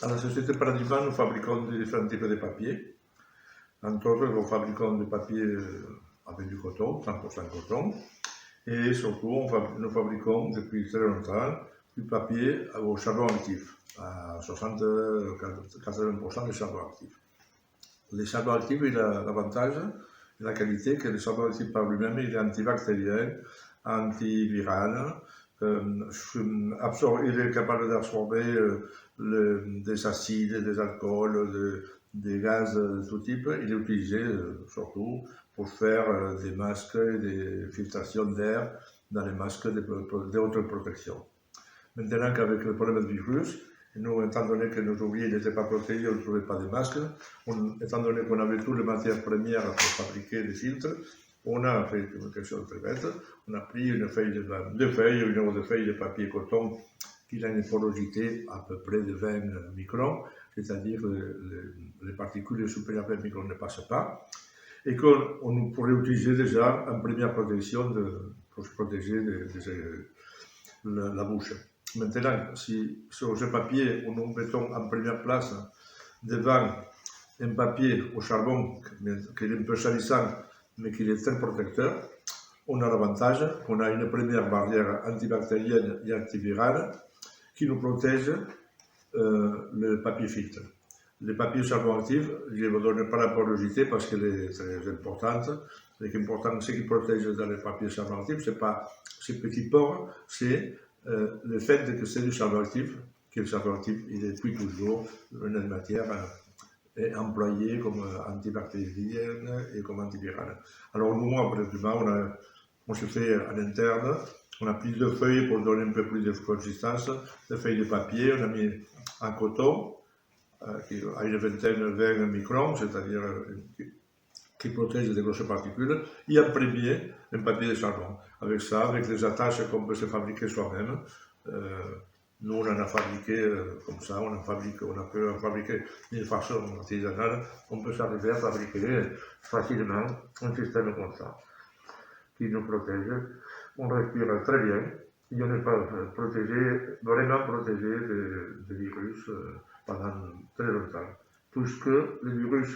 À la société Paradigma, nous fabriquons différents types de papier. Entre autres, nous fabriquons du papier avec du coton, 100% coton. Et surtout, nous fabriquons depuis très longtemps du papier au charbon actif, à 60-80% de charbon actif. Le charbon actif, il a l'avantage et la qualité que le charbon actif par lui-même, il est antibactérien, antiviral, il est capable d'absorber des acides, des alcools, des gaz de tout type. Il est utilisé surtout pour faire des masques et des filtrations d'air dans les masques d'autoprotection. Maintenant qu'avec le problème du virus, nous, étant donné que nos ouvriers n'étaient pas protégés, on ne trouvait pas de masques, étant donné qu'on avait toutes les matières premières pour fabriquer des filtres, on a fait quelque chose de très bête. On a pris une feuille de feuilles de papier coton qui a une porosité à peu près de 20 microns, c'est-à-dire les particules supérieures à 20 microns ne passent pas, et qu'on pourrait utiliser déjà en première protection pour se protéger la bouche. Maintenant, si sur ce papier, nous mettons en première place devant un papier au charbon qui est un peu salissant, mais qui est très protecteur, on a l'avantage qu'on a une première barrière antibactérienne et antivirale qui nous protège le papier filtre. Le papier charbon actif, je ne vous donne pas la porosité parce qu'elle est très importante. Ce qui est important, ce qui protège dans le papier charbon actif, ce n'est pas ces petits pores, c'est le fait que c'est du charbon actif, que le charbon actif, il est depuis toujours une matière employée comme antibactérienne et comme antivirale. Alors nous, après, on se fait en interne, on a pris 2 feuilles pour donner un peu plus de consistance, 2 feuilles de papier, on a mis un coton qui a une vingtaine, 20 microns, c'est-à-dire qui protège des grosses particules, et en premier, un papier de charbon. Avec ça, avec les attaches qu'on peut se fabriquer soi-même, nous on en a fabriqué comme ça, on peut en fabriquer d'une façon artisanale, on peut s'arriver à fabriquer facilement un système comme ça, qui nous protège. On respire très bien, et on n'est pas vraiment protégé des virus pendant très longtemps, puisque le virus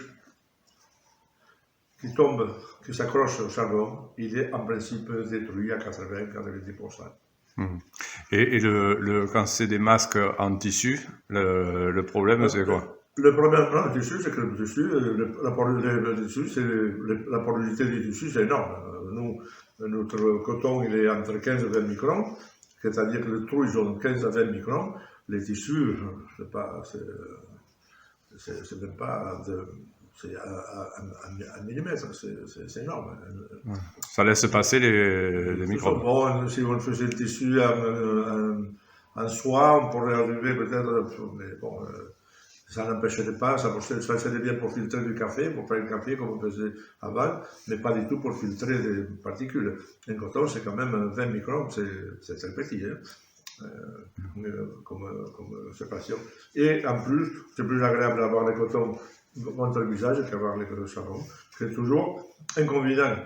qui tombe, qui s'accroche au charbon, il est en principe détruit à 80-90%. Et quand c'est des masques en tissu, le problème c'est quoi? Le problème en tissu, c'est que le tissu, la porosité du tissu, c'est énorme. Notre coton, il est entre 15 et 20 microns, c'est-à-dire que les trous, ils ont 15 à 20 microns. Les tissus, c'est même pas c'est un millimètre, c'est énorme. Ça laisse passer les microbes. Bon, si on faisait le tissu en soie, on pourrait arriver peut-être, mais bon, ça n'empêcherait pas, ça serait bien pour filtrer du café, pour faire le café comme on faisait avant, mais pas du tout pour filtrer des particules. Un coton, c'est quand même 20 microns, c'est très petit, hein, comme séparation. Et en plus, c'est plus agréable d'avoir les cotons contre le visage qu'avoir les cotons charbon. C'est toujours inconvénient.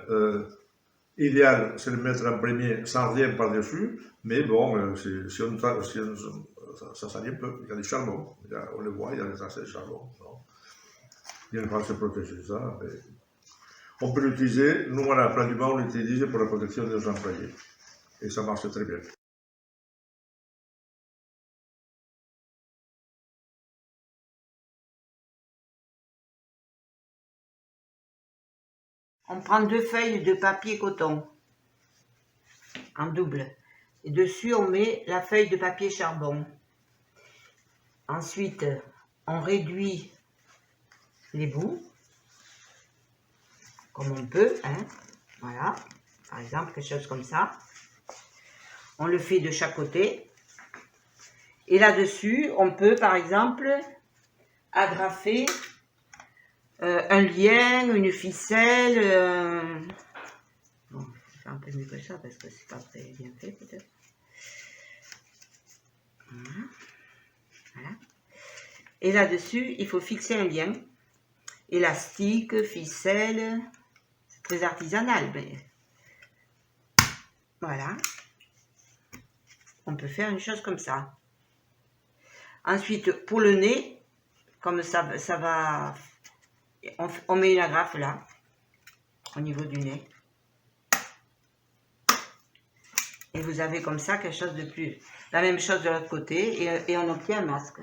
Idéal, c'est de le mettre en premier sans rien par-dessus, mais bon, ça salit un peu. Il y a du charbon, on le voit, il y a des traces de charbon. Non. Il y a une façon de protéger ça. Mais on peut l'utiliser, nous, à la place du on l'utilise pour la protection de nos employés. Et ça marche très bien. On prend 2 feuilles de papier coton en double. Et dessus, on met la feuille de papier charbon. Ensuite, on réduit les bouts, comme on peut, hein. Voilà, par exemple, quelque chose comme ça. On le fait de chaque côté. Et là-dessus, on peut, par exemple, agrafer un lien, une ficelle. Bon, je vais faire un peu mieux que ça parce que c'est pas très bien fait peut-être. Voilà. Et là-dessus, il faut fixer un lien. Élastique, ficelle. C'est très artisanal, mais voilà. On peut faire une chose comme ça. Ensuite, pour le nez, comme ça va... On met une agrafe là, au niveau du nez. Et vous avez comme ça quelque chose de plus... La même chose de l'autre côté, et on obtient un masque.